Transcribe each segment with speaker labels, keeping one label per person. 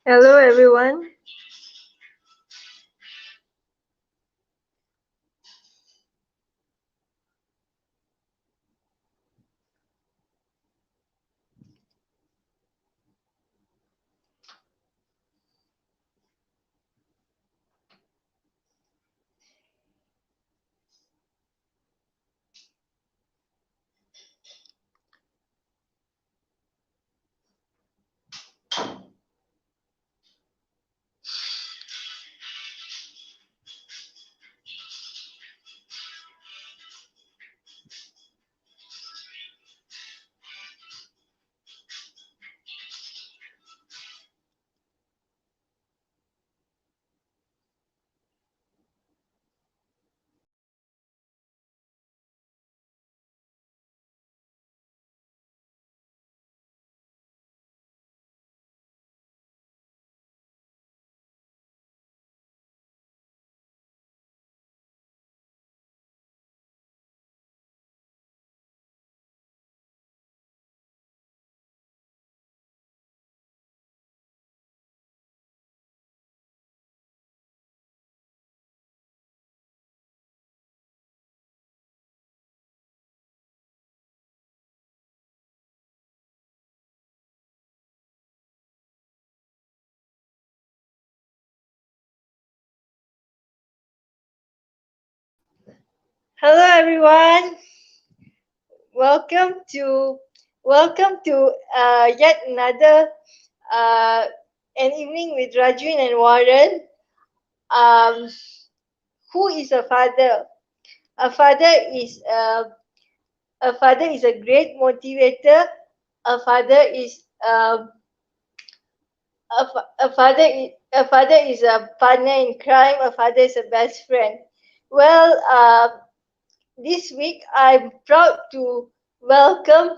Speaker 1: Hello everyone. Hello everyone. Welcome to welcome to yet another uh, an evening with Rajvin and Waran. Um, who is a father? A father is a father is a great motivator. A father is a father is a partner in crime. A father is a best friend. Well, this week I'm proud to welcome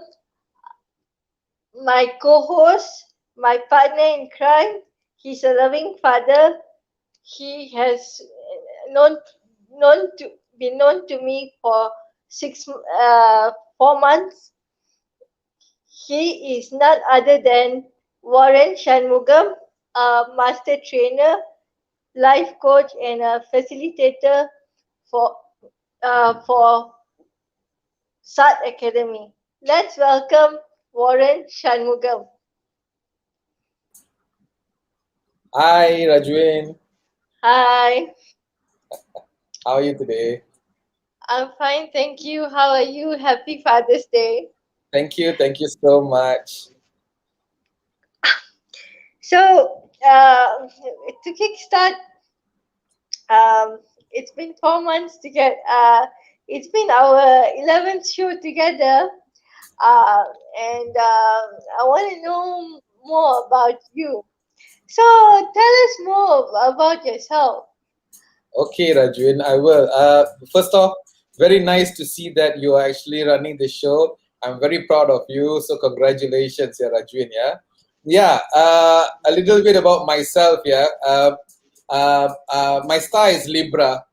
Speaker 1: my co-host, my partner in crime. He's a loving father. He has known known to been known to me for 4 months. He is none other than Warren Shanmugam, a master trainer, life coach, and a facilitator for for SAT Academy. Let's welcome Warren Shanmugam.
Speaker 2: Hi, Rajvin.
Speaker 1: Hi,
Speaker 2: How are you today?
Speaker 1: I'm fine, thank you. How are you? Happy Father's Day.
Speaker 2: Thank you so much.
Speaker 1: So, to kickstart, it's been 4 months to get. It's been our 11th show together, uh, and I want to know more about you. So, tell us more about yourself.
Speaker 2: Okay, Rajvin, I will. First off, very nice to see that you are actually running the show. I'm very proud of you. So congratulations, yeah, Rajvin. Yeah, yeah. A little bit about myself. Yeah. My star is Libra.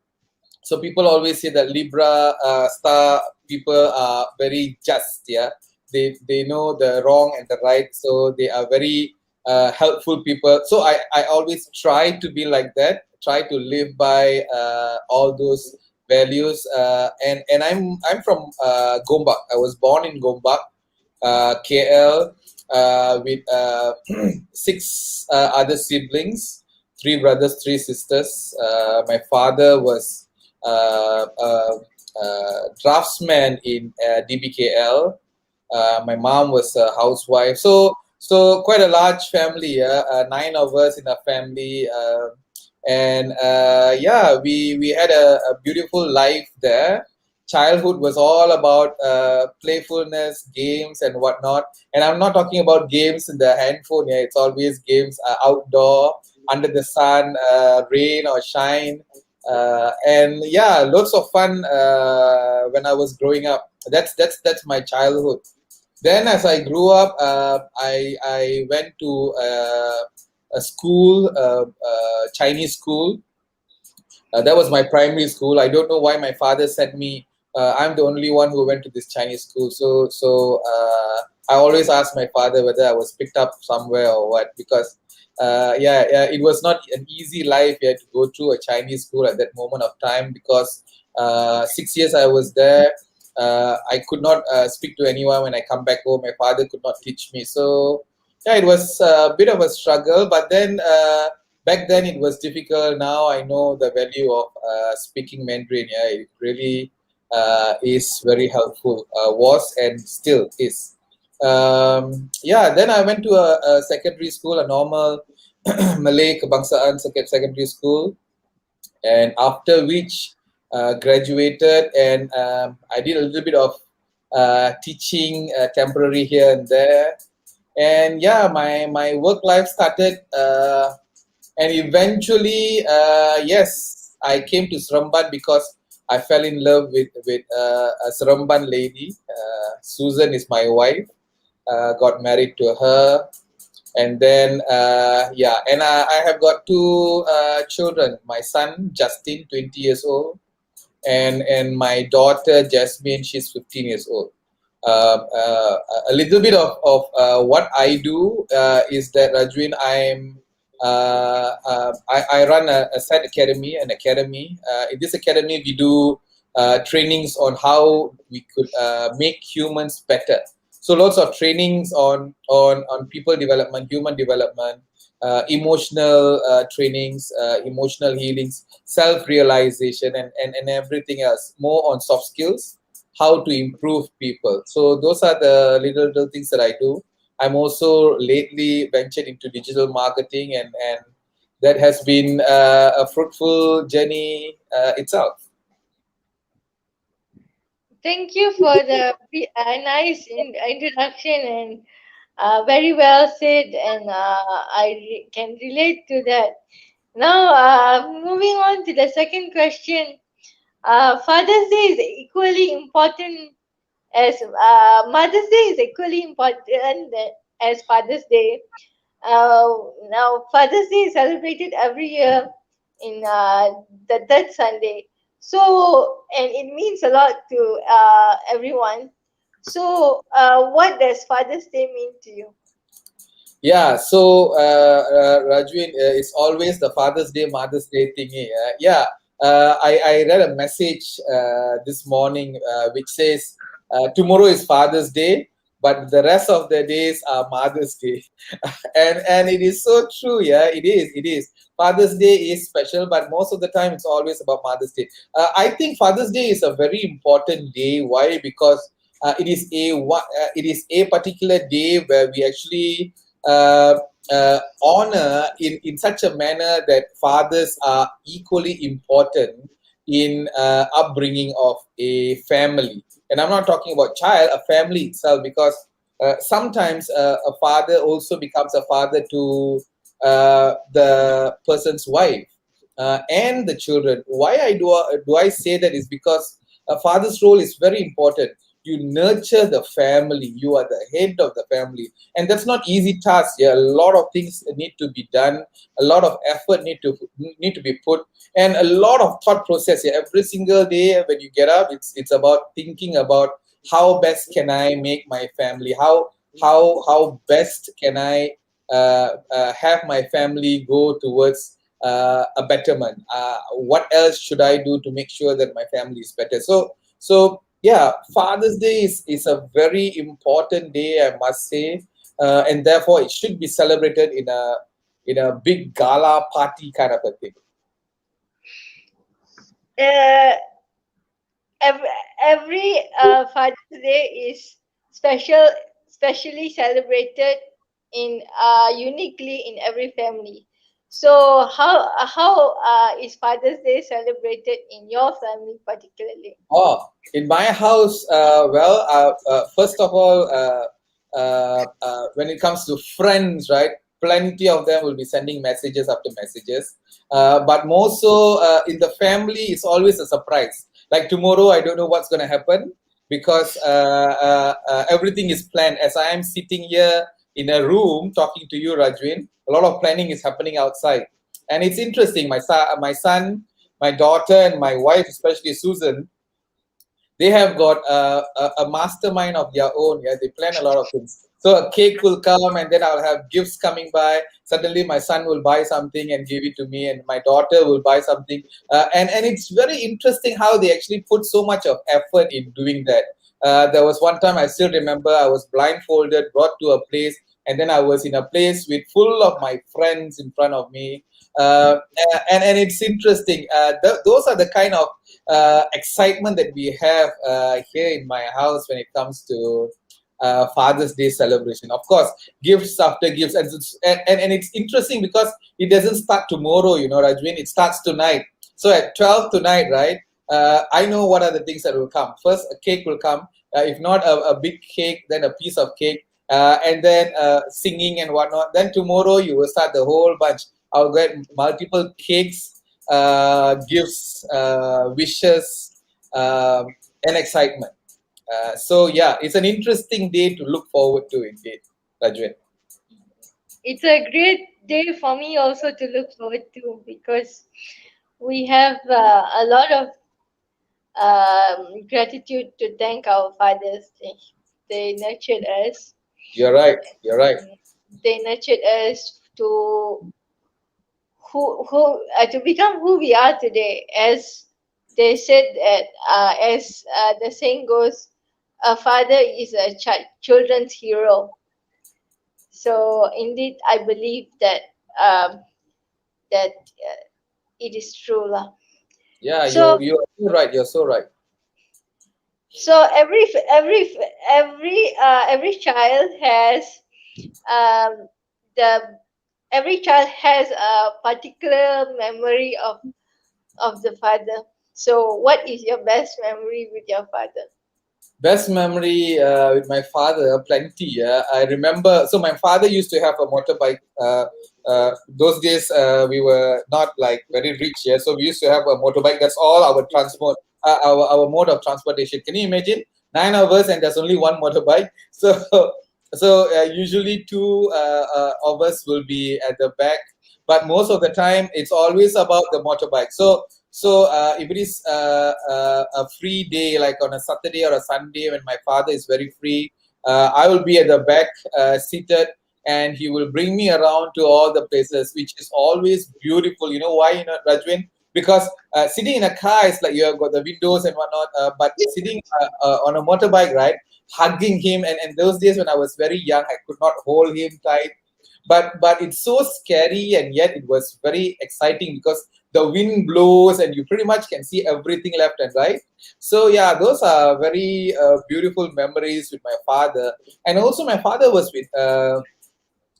Speaker 2: So people always say that Libra star people are very just. Yeah, they know the wrong and the right, so they are very helpful people. So I always try to be like that. Try to live by all those values. And I'm from Gombak. I was born in Gombak, KL, with six other siblings, three brothers, three sisters. My father was draftsman in DBKL. My mom was a housewife. So quite a large family. Nine of us in a family. And yeah, we had a beautiful life there. Childhood was all about playfulness, games, and whatnot. And I'm not talking about games in the handphone. Yeah, it's always games outdoor, under the sun, rain or shine. And yeah, lots of fun when I was growing up. That's my childhood. Then, as I grew up, I went to a school, Chinese school. That was my primary school. I don't know why my father sent me. I'm the only one who went to this Chinese school. So I always ask my father whether I was picked up somewhere or what, because Yeah, it was not an easy life. You had to go through a Chinese school at that moment of time because 6 years I was there. I could not speak to anyone when I come back home. My father could not teach me. So yeah, it was a bit of a struggle. But then back then it was difficult. Now I know the value of speaking Mandarin. Yeah, it really is very helpful. Was and still is. Yeah, then I went to a secondary school, a normal Malay Kebangsaan secondary school, and after which graduated, and I did a little bit of teaching temporary here and there, and yeah, my work life started, and eventually, yes, I came to Seremban because I fell in love with a Seremban lady. Susan is my wife. Got married to her, and then yeah, and I have got two children. My son Justin, 20 years old, and my daughter Jasmine, she's 15 years old. A little bit of what I do is that, Rajwin, I run a set academy, an academy. In this academy, we do trainings on how we could make humans better. So lots of trainings on people development, human development, emotional trainings, emotional healings, self-realization, and everything else. More on soft skills, how to improve people. So those are the little things that I do. I'm also lately ventured into digital marketing, and that has been a fruitful journey itself.
Speaker 1: Thank you for the nice introduction, and very well said, and can relate to that. Now, moving on to the second question. Father's Day is equally important as Mother's Day is equally important as Father's Day. Now, Father's Day is celebrated every year in the third Sunday. So, and it means a lot to everyone. So, what does Father's Day mean to you?
Speaker 2: Yeah, so Rajwin, it's always the Father's Day, Mother's Day thingy. Yeah, I read a message this morning which says tomorrow is Father's Day, but the rest of the days are Mother's Day. And it is so true. Yeah, it is. Father's Day is special, but most of the time it's always about Mother's Day. I think Father's Day is a very important day. Why? Because it is a particular day where we actually uh, honor in such a manner that fathers are equally important in upbringing of a family. And I'm not talking about child, a family itself, because sometimes a father also becomes a father to the person's wife and the children. Why do I say that is because a father's role is very important. You nurture the family. You are the head of the family, and that's not easy task. Yeah, a lot of things need to be done. A lot of effort need to be put, and a lot of thought process. Yeah, every single day when you get up, it's about thinking about how best can I make my family, how best can I have my family go towards a betterment. What else should I do to make sure that my family is better? So yeah, Father's Day is a very important day, I must say, and therefore it should be celebrated in a big gala party kind of a thing.
Speaker 1: Uh, every every Father's Day is special, specially celebrated in uniquely in every family. So how is Father's Day celebrated in your family particularly?
Speaker 2: Oh, in my house, well, first of all, when it comes to friends, right, plenty of them will be sending messages after messages. But more so in the family, it's always a surprise. Like tomorrow, I don't know what's going to happen because everything is planned. As I am sitting here in a room talking to you, Rajwin, a lot of planning is happening outside. And it's interesting. My son, my daughter, and my wife, especially Susan, they have got a mastermind of their own. Yeah, they plan a lot of things. So a cake will come, and then I'll have gifts coming by. suddenly my son will buy something and give it to me, and my daughter will buy something, and it's very interesting how they actually put so much of effort in doing that. There was one time I still remember I was blindfolded, brought to a place, and then I was in a place with full of my friends in front of me. And it's interesting. Those are the kind of excitement that we have here in my house when it comes to Father's Day celebration. Of course, gifts after gifts, and it's interesting because it doesn't start tomorrow, Rajvin. It starts tonight. So at 12 tonight, right? I know what are the things that will come. First, a cake will come. If not a big cake, then a piece of cake, and then singing and whatnot. Then tomorrow you will start the whole bunch. I'll get multiple cakes, gifts, wishes, and excitement. So yeah, it's an interesting day to look forward to indeed, Rajwin.
Speaker 1: It's a great day for me also to look forward to, because we have a lot of gratitude to thank our fathers. They nurtured us.
Speaker 2: You're right. You're right.
Speaker 1: They nurtured us to become who we are today. As they said that, as the saying goes, a father is a children's hero. So indeed, I believe that it is true, lah.
Speaker 2: Yeah,
Speaker 1: So
Speaker 2: you're so right. You're so right.
Speaker 1: so every child has um, the every child has a particular memory of the father. So what is your best memory with your father?
Speaker 2: Best memory with my father, plenty. I remember. So my father used to have a motorbike. Those days we were not like very rich. Yeah, so we used to have a motorbike. That's all our transport, our mode of transportation. Can you imagine? 9 of us and there's only one motorbike. So usually two of us will be at the back, but most of the time it's always about the motorbike. So if it is a free day, like on a Saturday or a Sunday when my father is very free, I will be at the back seated, and he will bring me around to all the places, which is always beautiful. You know why, Rajwin? Because sitting in a car is like you have got the windows and whatnot, but sitting on a motorbike, right? Hugging him, and those days when I was very young, I could not hold him tight, but it's so scary, and yet it was very exciting because the wind blows and you pretty much can see everything left and right. So yeah, those are very beautiful memories with my father. And also my father was with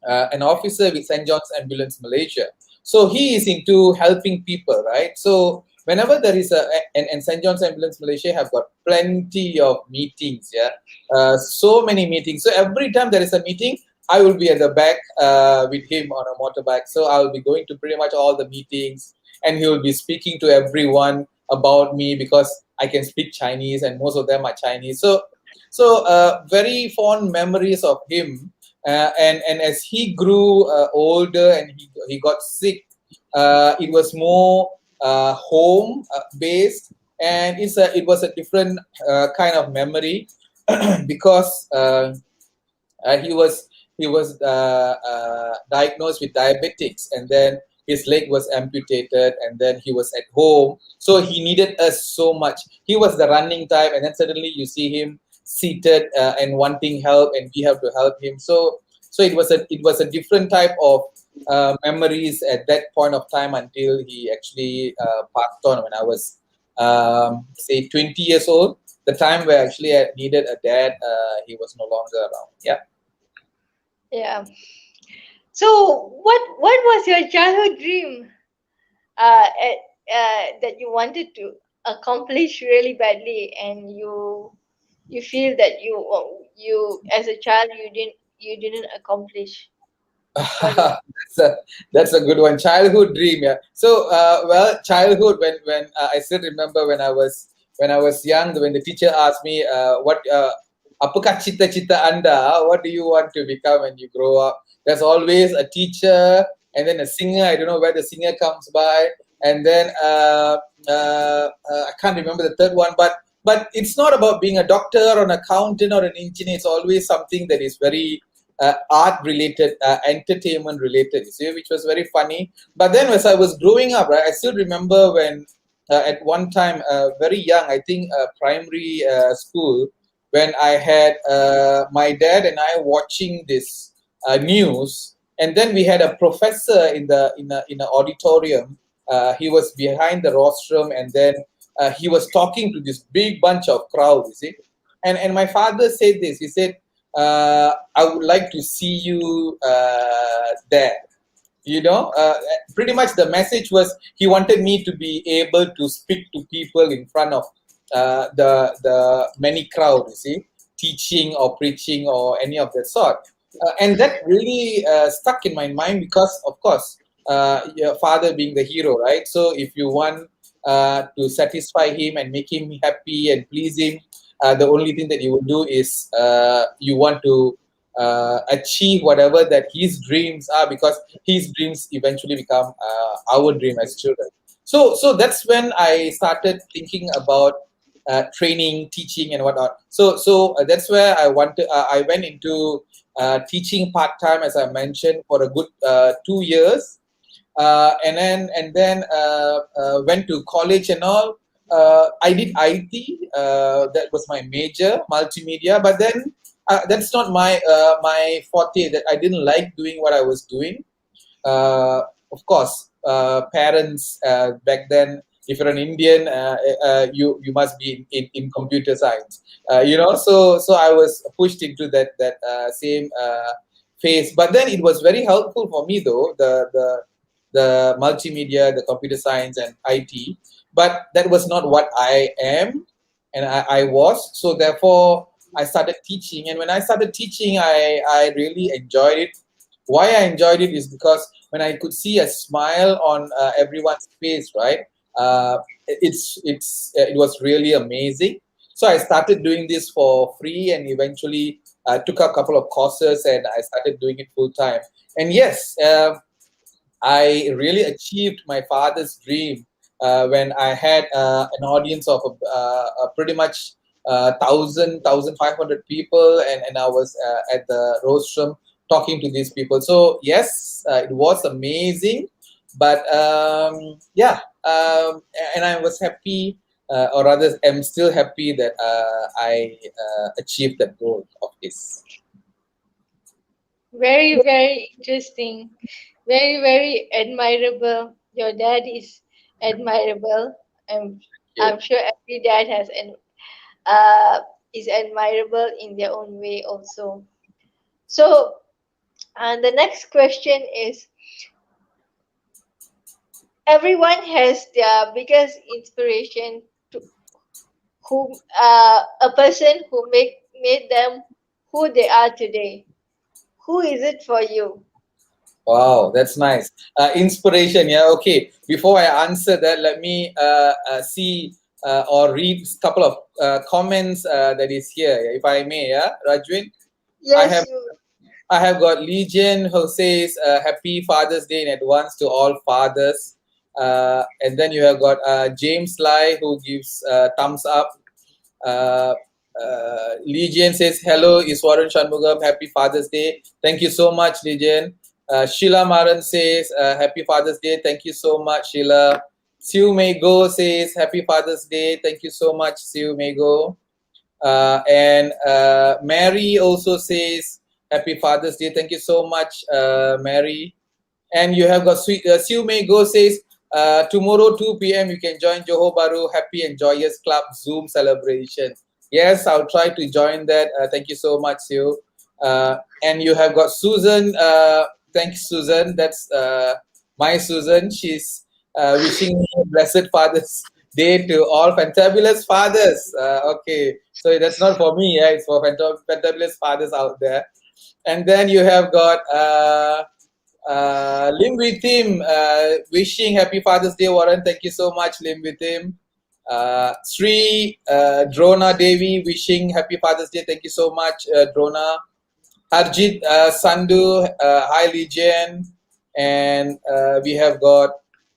Speaker 2: an officer with St. John's Ambulance Malaysia. So he is into helping people, right? So whenever there is and St. John's Ambulance Malaysia have got plenty of meetings, yeah, so many meetings. So every time there is a meeting, I will be at the back with him on a motorbike. So I will be going to pretty much all the meetings, and he will be speaking to everyone about me because I can speak Chinese, and most of them are Chinese. So very fond memories of him. And as he grew older and he got sick, it was more home based, and it was a different kind of memory because he was diagnosed with diabetics, and then his leg was amputated, and then he was at home, so he needed us so much. He was the running type, and then suddenly you see him seated and wanting help, and we have to help him. So it was a different type of memories at that point of time until he actually passed on when I was say 20 years old. The time where actually I needed a dad, he was no longer around. Yeah.
Speaker 1: Yeah. So what was your childhood dream that you wanted to accomplish really badly, and you feel that you as a child you didn't accomplish? What was
Speaker 2: That's a good one. Childhood dream, yeah. So, well, childhood when I still remember when I was young, when the teacher asked me, what apakah cita-cita anda? What do you want to become when you grow up? There's always a teacher and then a singer. I don't know where the singer comes by, and then I can't remember the third one, but it's not about being a doctor or an accountant or an engineer. It's always something that is very art related, entertainment related, you see, which was very funny. But then as I was growing up, right, I still remember when at one time, very young, I think primary school, when I had my dad and I watching this news, and then we had a professor in the auditorium. He was behind the rostrum, and then he was talking to this big bunch of crowd, you see. And my father said this. He said, I would like to see you there. You know, pretty much the message was he wanted me to be able to speak to people in front of the many crowd, you see, teaching or preaching or any of that sort. And that really stuck in my mind because, of course, your father being the hero, right? So if you want to satisfy him and make him happy and please him, the only thing that you will do is you want to achieve whatever that his dreams are, because his dreams eventually become our dream as children. So that's when I started thinking about training, teaching, and whatnot. So that's where I went into teaching part time, as I mentioned, for a good 2 years, and then went to college and all. I did IT. That was my major, multimedia. But then that's not my forte. That I didn't like doing what I was doing. Of course, parents back then, if you're an Indian, you must be in computer science. So I was pushed into that same phase. But then it was very helpful for me, though, the multimedia, the computer science, and IT. But that was not what I am, and I was. So therefore, I started teaching, and when I started teaching, I really enjoyed it. Why I enjoyed it is because when I could see a smile on everyone's face, right? It was really amazing. So I started doing this for free, and eventually took a couple of courses, and I started doing it full time. And yes, I really achieved my father's dream when I had an audience of pretty much 1,500 people, and I was at the rostrum talking to these people. So yes, it was amazing, but yeah, and I was happy, or rather, I'm still happy that I achieved that goal of his.
Speaker 1: Very, very interesting. Very, very admirable. Your dad is admirable. I'm,
Speaker 2: You.
Speaker 1: I'm sure every dad uh, is admirable in their own way also. So, and the next question is, everyone has their biggest inspiration to who a person who made them who they are today. Who is it for you?
Speaker 2: Wow, that's nice. Inspiration, yeah. Okay. Before I answer that, let me see or read a couple of comments that is here, if I may. Yeah, Rajwin. I
Speaker 1: Yes,
Speaker 2: have
Speaker 1: you.
Speaker 2: I have got Legion who says Happy Father's Day in advance to all fathers. And then you have got James Lai who gives thumbs up. Uh, Legion says, Hello, Iswaran Shanmugam. Happy Father's Day. Thank you so much, Legion. Sheila Maran says, Happy Father's Day. Thank you so much, Sheila. Siu May Go says, Happy Father's Day. Thank you so much, Siu May Go. And Mary also says, Happy Father's Day. Thank you so much, Mary. And you have got Siu May Go says, tomorrow 2 p.m. you can join Johor Bahru Happy and Joyous Club Zoom celebration. Yes, I'll try to join that. Thank you so much, Siu. And you have got Susan. Thanks, Susan. That's my Susan. She's wishing me a blessed Father's Day to all fantabulous fathers. Okay, so that's not for me. Yeah, it's for fantabulous fathers out there. And then you have got Lim with him, wishing Happy Father's Day, Warren. Thank you so much, Lim with him. Sri Drona Devi, wishing Happy Father's Day. Thank you so much, Drona. Harjit Sandhu, hi Legion. And we have got,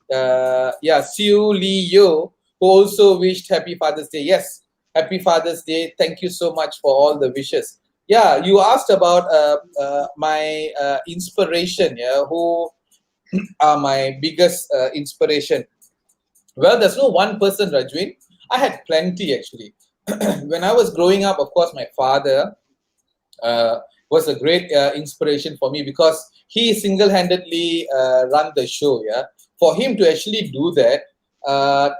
Speaker 2: Siu Lee Yo, who also wished Happy Father's Day. Yes, Happy Father's Day. Thank you so much for all the wishes. Yeah, you asked about my inspiration. Yeah, who are my biggest inspiration? Well, there's no one person, Rajwin. I had plenty actually. When I was growing up, of course, my father uh, was a great inspiration for me because he single-handedly run the show. Yeah, for him to actually do that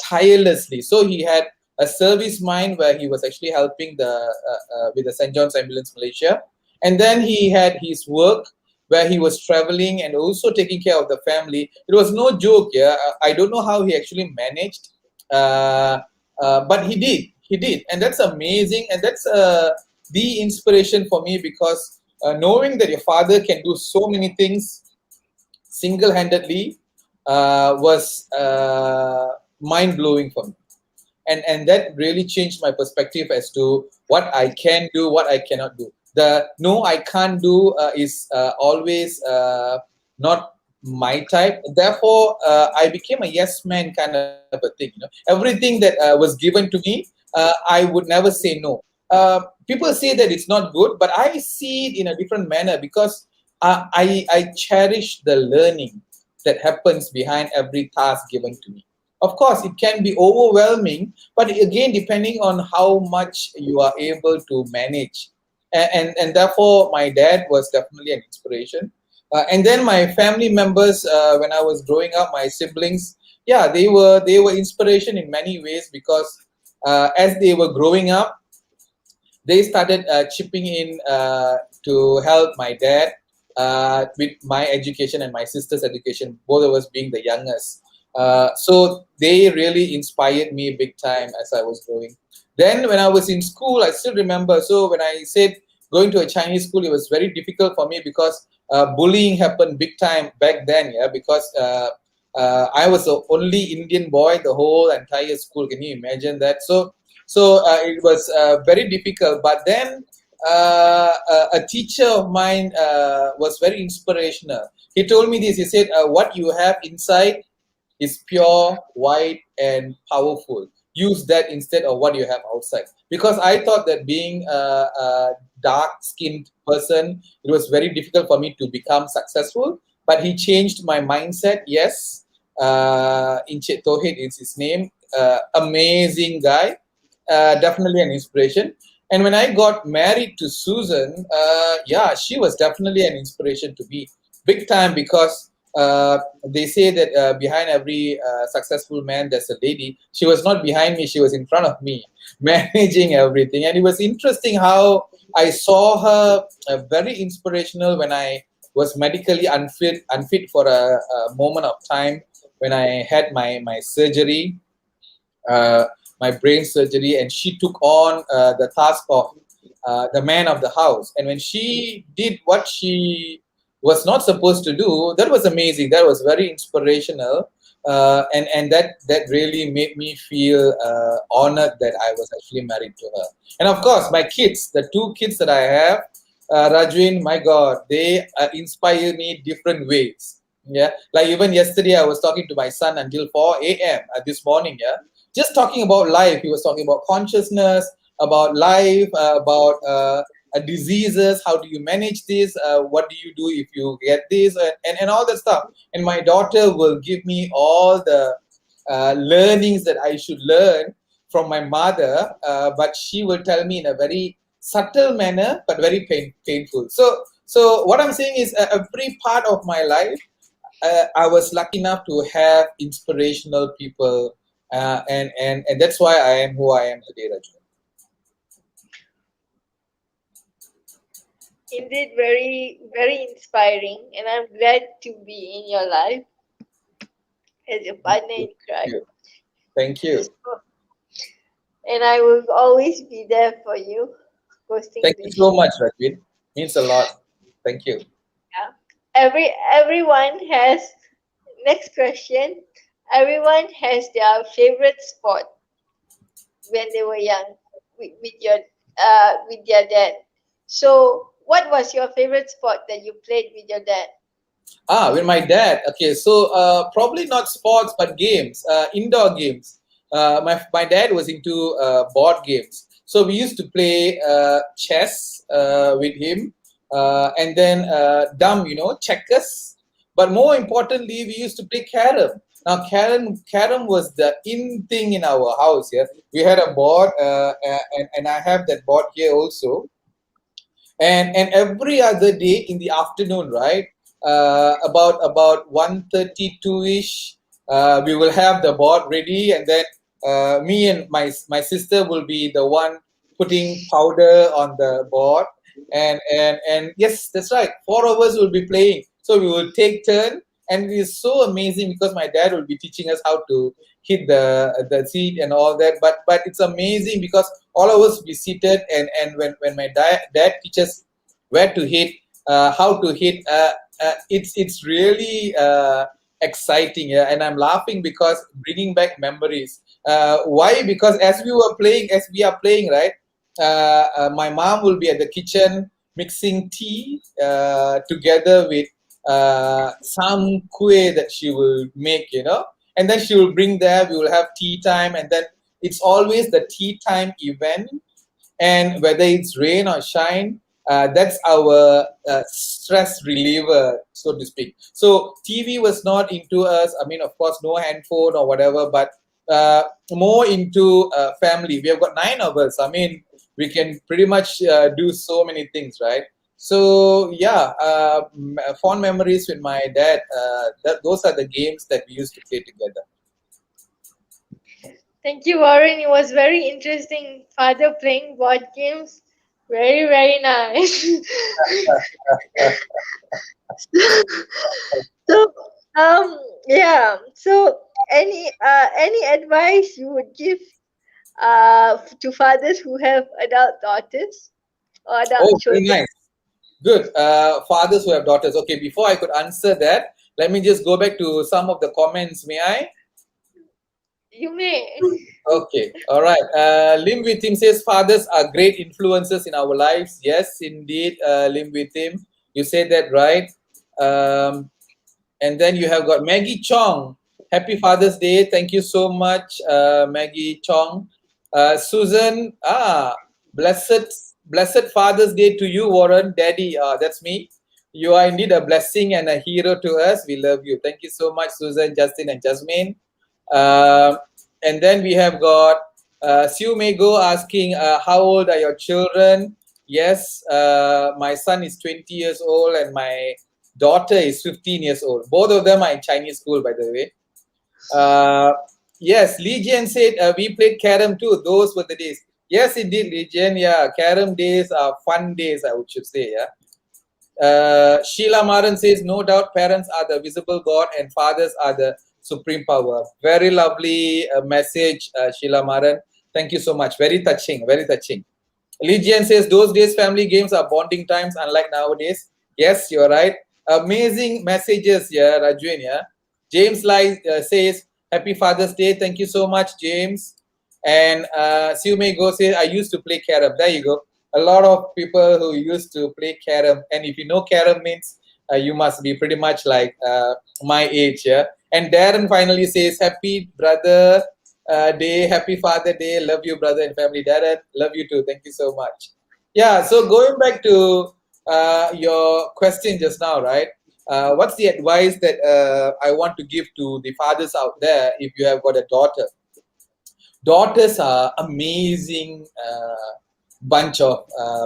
Speaker 2: tirelessly. So he had a service mind where he was actually helping the with the St. John's Ambulance Malaysia, and then he had his work where he was traveling and also taking care of the family. It was no joke. Yeah, I don't know how he actually managed, uh, but he did. He did, and that's amazing. And that's the inspiration for me because knowing that your father can do so many things single-handedly was mind blowing for me, and that really changed my perspective as to what I can do, what I cannot do. The no, I can't do is always not my type. Therefore, I became a yes man kind of a thing. Everything that was given to me, I would never say no. People say that it's not good, but I see it in a different manner because I cherish the learning that happens behind every task given to me. Of course, it can be overwhelming, but again, depending on how much you are able to manage. And therefore, my dad was definitely an inspiration. And then my family members, when I was growing up, my siblings, yeah, they were inspiration in many ways because as they were growing up, they started chipping in to help my dad with my education and my sister's education, both of us being the youngest. So they really inspired me big time as I was growing. Then when I was in school, I still remember. So when I said going to a Chinese school, it was very difficult for me because bullying happened big time back then. Yeah, because I was the only Indian boy the whole entire school. Can you imagine that? So it was very difficult. But then a teacher of mine was very inspirational. He told me this. He said, "What you have inside is pure, white, and powerful. Use that instead of what you have outside." Because I thought that being a dark-skinned person, it was very difficult for me to become successful. But he changed my mindset. Yes, Incik Tohid is his name. Amazing guy, definitely an inspiration. And when I got married to Susan, yeah, she was definitely an inspiration to me, big time, because they say that behind every successful man, there's a lady. She was not behind me; she was in front of me, managing everything. And it was interesting how I saw her very inspirational when I was medically unfit for a moment of time when I had my surgery, uh, my brain surgery, and she took on the task of the man of the house. And when she did what she was not supposed to do, that was amazing. That was very inspirational, and that really made me feel honored that I was actually married to her. And of course, my kids, the two kids that I have, Rajwin, my God, they inspire me different ways. Yeah, like even yesterday, I was talking to my son until 4 a.m. This morning. Yeah, just talking about life. He was talking about consciousness, about life, about diseases. How do you manage this? What do you do if you get this? And all that stuff. And my daughter will give me all the learnings that I should learn from my mother, but she will tell me in a very subtle manner, but very painful. So what I'm saying is, every part of my life, I was lucky enough to have inspirational people, and that's why I am who I am today, Raju.
Speaker 1: Indeed, very, very inspiring, and I'm glad to be in your life as your partner in
Speaker 2: Thank
Speaker 1: crime.
Speaker 2: you. Thank you.
Speaker 1: So, and I will always be there for you, hosting
Speaker 2: Thank you
Speaker 1: this
Speaker 2: so
Speaker 1: show.
Speaker 2: much, Rajvin. Means a lot. Thank you.
Speaker 1: Yeah. Everyone has next question. Everyone has their favorite sport when they were young with their dad. So, what was your favorite sport that you played with your dad?
Speaker 2: With my dad. Okay, so probably not sports, but games, indoor games. My dad was into board games. So we used to play chess with him, and then checkers. But more importantly, we used to play carom. Now, carom was the in thing in our house. Yeah, we had a board, and I have that board here also. And every other day in the afternoon, right, about 1:32 ish, we will have the board ready, and then me and my sister will be the one putting powder on the board, and yes, that's right, four of us will be playing, so we will take turn. And it is so amazing because my dad will be teaching us how to hit the seat and all that, but it's amazing because all of us be seated, and when my dad teaches where to hit, how to hit, it's really exciting. Yeah, and I'm laughing because bringing back memories. Why? Because as we are playing, right, my mom will be at the kitchen mixing tea together with some kueh that she will make, and then she will bring there. We will have tea time, and then it's always the tea time event, and whether it's rain or shine, that's our stress reliever, so to speak. So TV was not into us. I mean, of course, no handphone or whatever, but more into family. We have got nine of us. I mean, we can pretty much do so many things, right? So yeah, fond memories with my dad. Those are the games that we used to play together.
Speaker 1: Thank you, Warren. It was very interesting. Father playing board games. Very, very nice. So, yeah. So, any advice you would give to fathers who have adult daughters or adult
Speaker 2: Oh, very
Speaker 1: children?
Speaker 2: nice. Good. Fathers who have daughters. Okay, before I could answer that, let me just go back to some of the comments. May I?
Speaker 1: You may.
Speaker 2: Okay. All right. Lim Witim says fathers are great influences in our lives. Yes, indeed, Lim Witim. You said that right. Um, and then you have got Maggie Chong. Happy Father's Day. Thank you so much, Maggie Chong. Susan, blessed Father's Day to you, Warren. Daddy, that's me. You are indeed a blessing and a hero to us. We love you. Thank you so much, Susan, Justin, and Jasmine. Uh, and then we have got Sue Mego asking, how old are your children? Yes, my son is 20 years old and my daughter is 15 years old. Both of them are in Chinese school, by the way. Uh, yes, Legion said we played carom too. Those were the days. Yes, indeed, Legion. Yeah, carom days are fun days, I would should say. Yeah. Sheila Maran says, no doubt parents are the visible God and fathers are the supreme power. Very lovely message, Sheila Maran. Thank you so much. Very touching, very touching. Legion says, those days family games are bonding times, unlike nowadays. Yes, you're right. Amazing messages here, Rajvin. Yeah. James Lai says, Happy Father's Day. Thank you so much, James. And Siu Mei Go says, I used to play carom. There you go. A lot of people who used to play carom. And if you know carom means, you must be pretty much like my age. Yeah. And Darren finally says, Happy brother day, happy Father Day. Love you, brother and family. Darren, love you too. Thank you so much. Yeah. So going back to your question just now, right? What's the advice that I want to give to the fathers out there if you have got a daughter? Daughters are amazing bunch of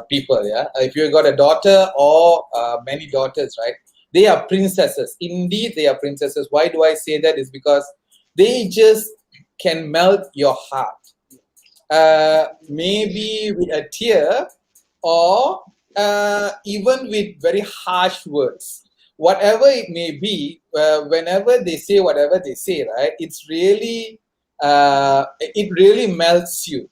Speaker 2: people. Yeah, if you got a daughter or many daughters, right? They are princesses. Indeed, they are princesses. Why do I say that? Is because they just can melt your heart. Maybe with a tear or even with very harsh words. Whatever it may be, whenever they say whatever they say, right? It really melts you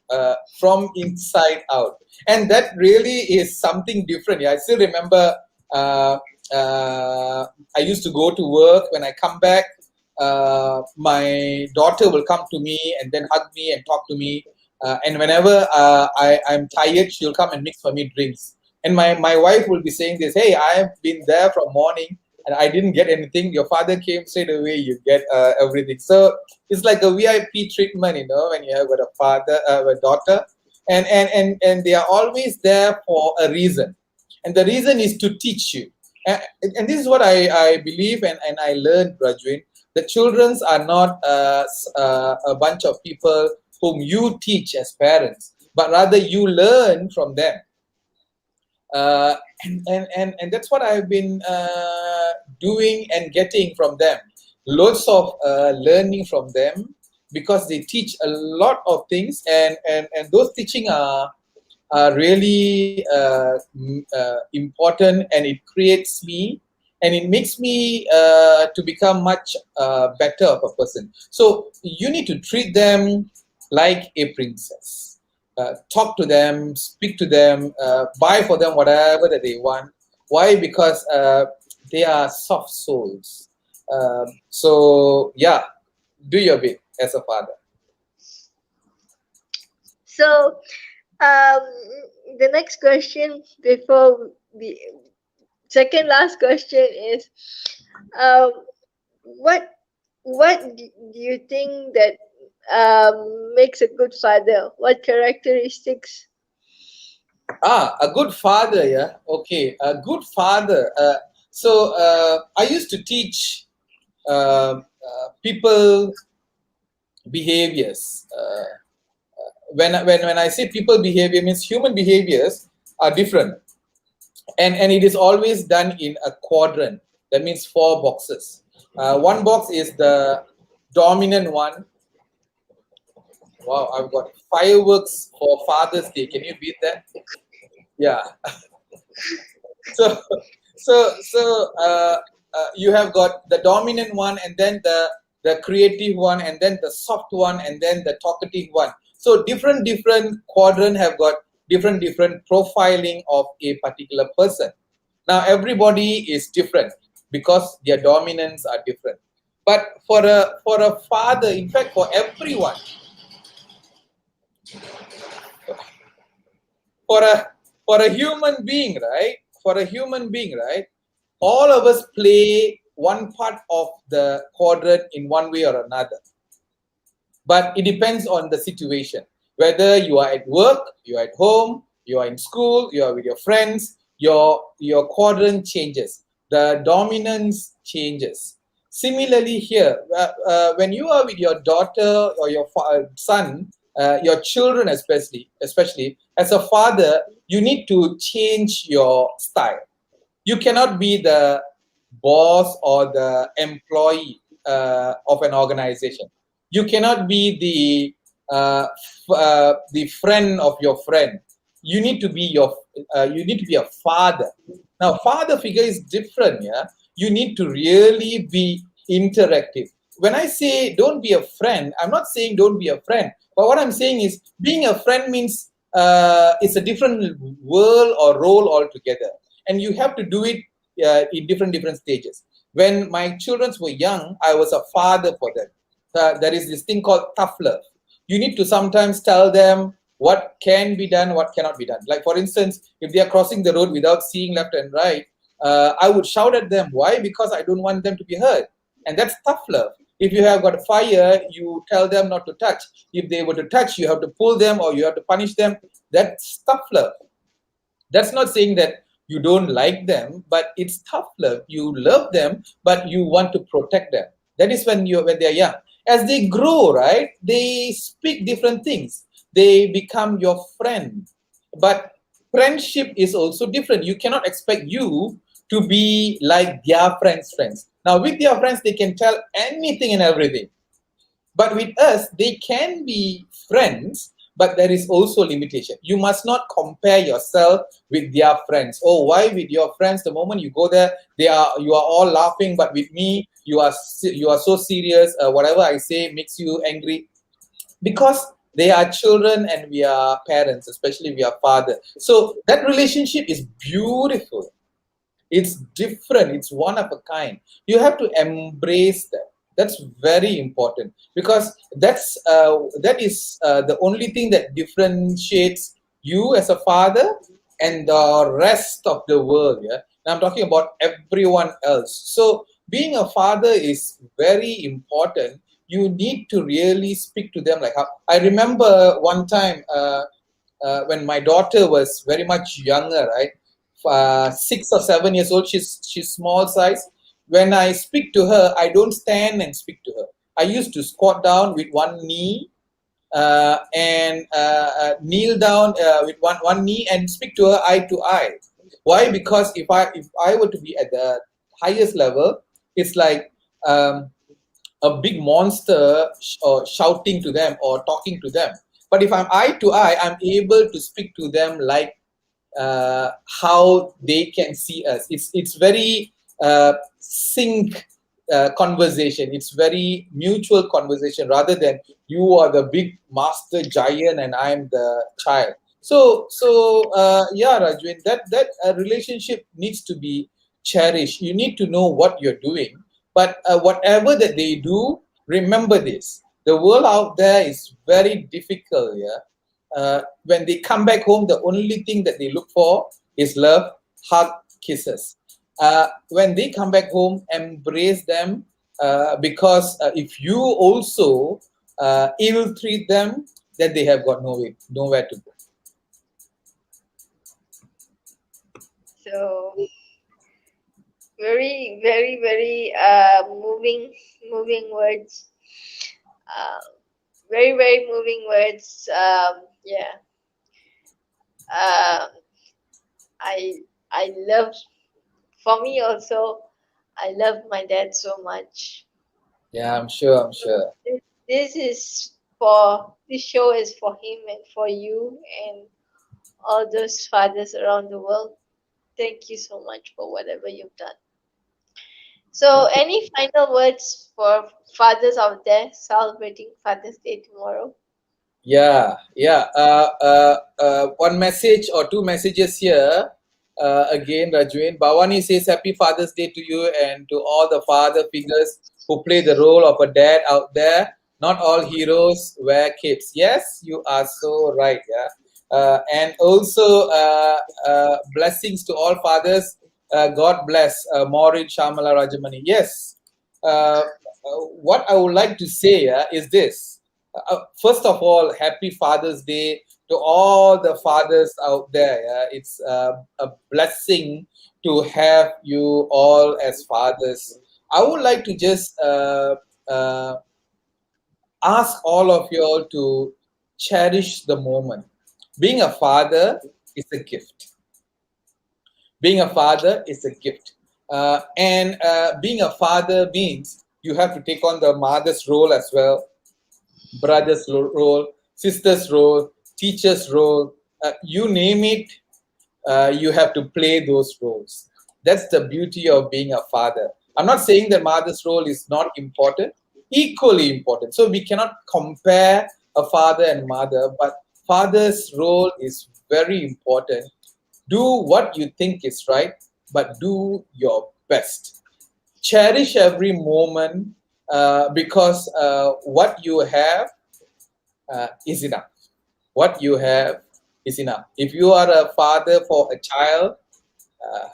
Speaker 2: from inside out, and that really is something different. Yeah, I still remember. I used to go to work. When I come back, my daughter will come to me and then hug me and talk to me. And whenever I'm tired, she'll come and mix for me drinks. And my wife will be saying this, hey, I have been there from morning and I didn't get anything. Your father came straight away, you get everything. So it's like a VIP treatment, when you have got a daughter. and they are always there for a reason, and the reason is to teach you. And this is what I believe, and I learned, Rajwin. The childrens are not a bunch of people whom you teach as parents, but rather you learn from them. uh, and that's what I've been doing and getting from them. Lots of learning from them, because they teach a lot of things, and those teaching are really important, and it creates me, and it makes me to become much better of a person. So you need to treat them like a princess. Talk to them, speak to them, buy for them whatever that they want. Why? Because they are soft souls. So yeah, do your bit as a father.
Speaker 1: So, um, the next question before the second last question is, um, what do you think that makes a good father? What characteristics?
Speaker 2: A good father, yeah. Okay, a good father. I used to teach people behaviors. When I say people behavior, means human behaviors are different, and it is always done in a quadrant. That means four boxes. One box is the dominant one. Wow, I've got fireworks for Father's Day. Can you beat that? Yeah. So you have got the dominant one, and then the creative one, and then the soft one, and then the talkative one. So different quadrant have got different profiling of a particular person. Now everybody is different because their dominants are different. But for a father, in fact for everyone, for a for a human being, right? For a human being, right? All of us play one part of the quadrant in one way or another. But it depends on the situation. Whether you are at work, you are at home, you are in school, you are with your friends, your quadrant changes. The dominance changes. Similarly, here, when you are with your daughter or your son, your children especially as a father, you need to change your style. You cannot be the boss or the employee of an organization. You cannot be the friend of your friend. You need to be you need to be a father. Now father figure is different. Yeah, you need to really be interactive. When I say don't be a friend, I'm not saying don't be a friend, but what I'm saying is being a friend means it's a different world or role altogether, and you have to do it in different stages. When my children were young, I was a father for them. There is this thing called tough love. You need to sometimes tell them what can be done, what cannot be done. Like for instance, if they are crossing the road without seeing left and right, I would shout at them. Why? Because I don't want them to be hurt, and that's tough love. If you have got a fire, you tell them not to touch. If they were to touch, you have to pull them or you have to punish them. That's tough love. That's not saying that you don't like them, but it's tough love. You love them, but you want to protect them. That is when they're young. As they grow, right, they speak different things. They become your friend. But friendship is also different. You cannot expect you to be like their friends. Now with their friends they can tell anything and everything, but with us, they can be friends, but there is also limitation. You must not compare yourself with their friends. Oh, why with your friends? The moment you go there, you are all laughing, but with me, you are so serious. Whatever I say makes you angry, because they are children and we are parents, especially we are father. So that relationship is beautiful. It's different. It's one of a kind. You have to embrace that. That's very important, because that is the only thing that differentiates you as a father and the rest of the world. Yeah, now I'm talking about everyone else. So being a father is very important. You need to really speak to them like how I remember one time. when my daughter was very much younger, right? 6 or 7 years old, she's small size. When I speak to her, I don't stand and speak to her. I used to squat down with one knee and kneel down with one knee and speak to her eye to eye. Why? Because if I were to be at the highest level, it's like a big monster shouting to them or talking to them. But if I'm eye to eye, I'm able to speak to them like how they can see us. It's very sync conversation. It's very mutual conversation rather than you are the big master giant and I'm the child. So yeah, Rajwin, that relationship needs to be cherished. You need to know what you're doing, but whatever that they do, remember this: the world out there is very difficult. Yeah, when they come back home, the only thing that they look for is love, hug, kisses. When they come back home, embrace them because if you also ill treat them, then they have got nowhere to go.
Speaker 1: So very, very, very moving words. Uh, very, very moving words. Yeah. Um, I I love. For me also, I love my dad so much.
Speaker 2: Yeah, I'm sure. I'm
Speaker 1: So
Speaker 2: sure.
Speaker 1: this show is for him and for you and all those fathers around the world. Thank you so much for whatever you've done. So,
Speaker 2: Thank you.
Speaker 1: any final words for fathers out there celebrating Father's Day tomorrow?
Speaker 2: Yeah, yeah. One message or two messages here. Again, Rajwin. Bhavani says, Happy Father's Day to you and to all the father figures who play the role of a dad out there. Not all heroes wear capes. Yes, you are so right. Yeah. And also, blessings to all fathers. God bless Maureen Shamala Rajamani. Yes. What I would like to say is this. First of all, happy Father's Day to all the fathers out there. Yeah? It's a blessing to have you all as fathers. I would like to just uh, ask all of you all to cherish the moment. Being a father is a gift. Being a father is a gift. And being a father means you have to take on the mother's role as well, brother's role, sister's role, teacher's role, you name it, you have to play those roles. That's the beauty of being a father. I'm not saying that mother's role is not important, equally important. So we cannot compare a father and mother, but father's role is very important. Do what you think is right, but do your best. Cherish every moment because what you have is enough. What you have is enough. If you are a father for a child, uh,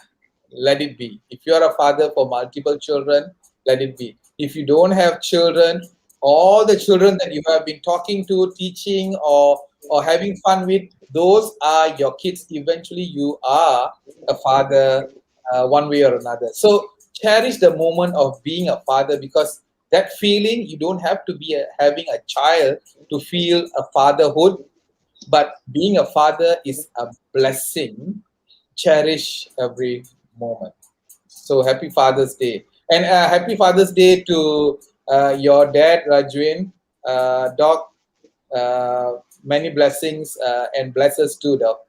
Speaker 2: let it be. If you are a father for multiple children, let it be. If you don't have children, all the children that you have been talking to, teaching, or having fun with, those are your kids. Eventually, you are a father one way or another. So cherish the moment of being a father because that feeling you don't have to be having a child to feel a fatherhood, but being a father is a blessing. Cherish every moment. So happy Father's Day. And happy Father's Day to your dad, Rajwin. Doc, many blessings and blessings too, Doc.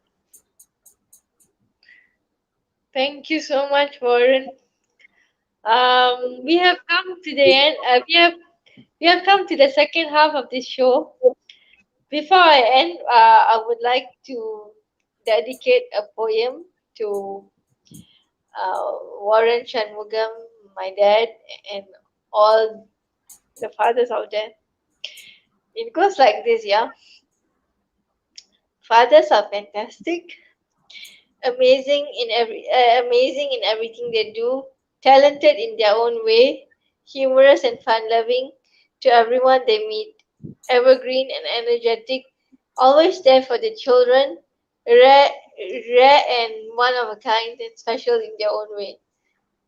Speaker 1: Thank you so much, Warren. We have come to the end. We have come to the second half of this show. Before I end, I would like to dedicate a poem to Warren Shanmugam, my dad, and all the fathers out there. It goes like this, yeah. Fathers are fantastic, amazing in everything they do, talented in their own way, humorous and fun-loving to everyone they meet, evergreen and energetic, always there for the children, rare, rare and one of a kind and special in their own way.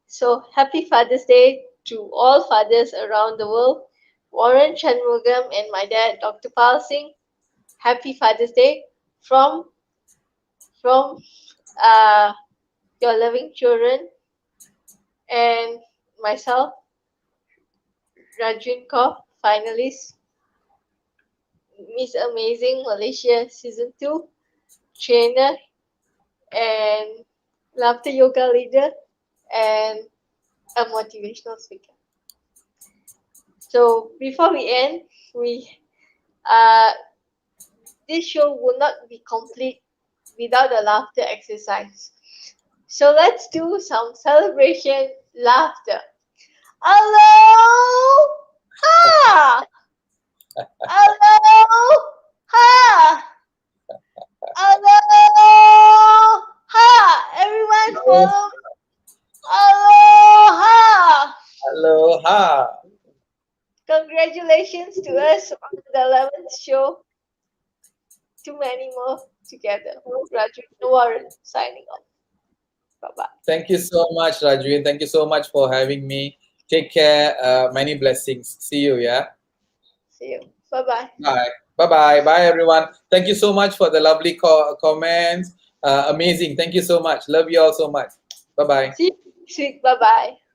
Speaker 1: So happy Father's Day to all fathers around the world. Warren Shanmugam and my dad, Dr. Pal Singh. Happy Father's Day from from uh, your loving children and myself, Rajvin Kaur, finalist, Miss Amazing Malaysia Season 2, trainer and laughter yoga leader and a motivational speaker. So before we end, we uh, this show will not be complete without a laughter exercise. So let's do some celebration laughter. Hello! Ha! Hello! Ha! Hello! Ha! Everyone
Speaker 2: Hello.
Speaker 1: follow. Aloha!
Speaker 2: Aloha.
Speaker 1: Congratulations to us on the 11th show. Too many more together. Rajvin Waran signing off. Bye bye.
Speaker 2: Thank you so much, Rajvin. Thank you so much for having me. Take care. Many blessings. See you. Yeah.
Speaker 1: See you. Bye bye.
Speaker 2: Bye. Bye. Bye. Bye, everyone. Thank you so much for the lovely comments. Amazing. Thank you so much. Love you all so much. Bye. Bye.
Speaker 1: See you next week. Bye bye.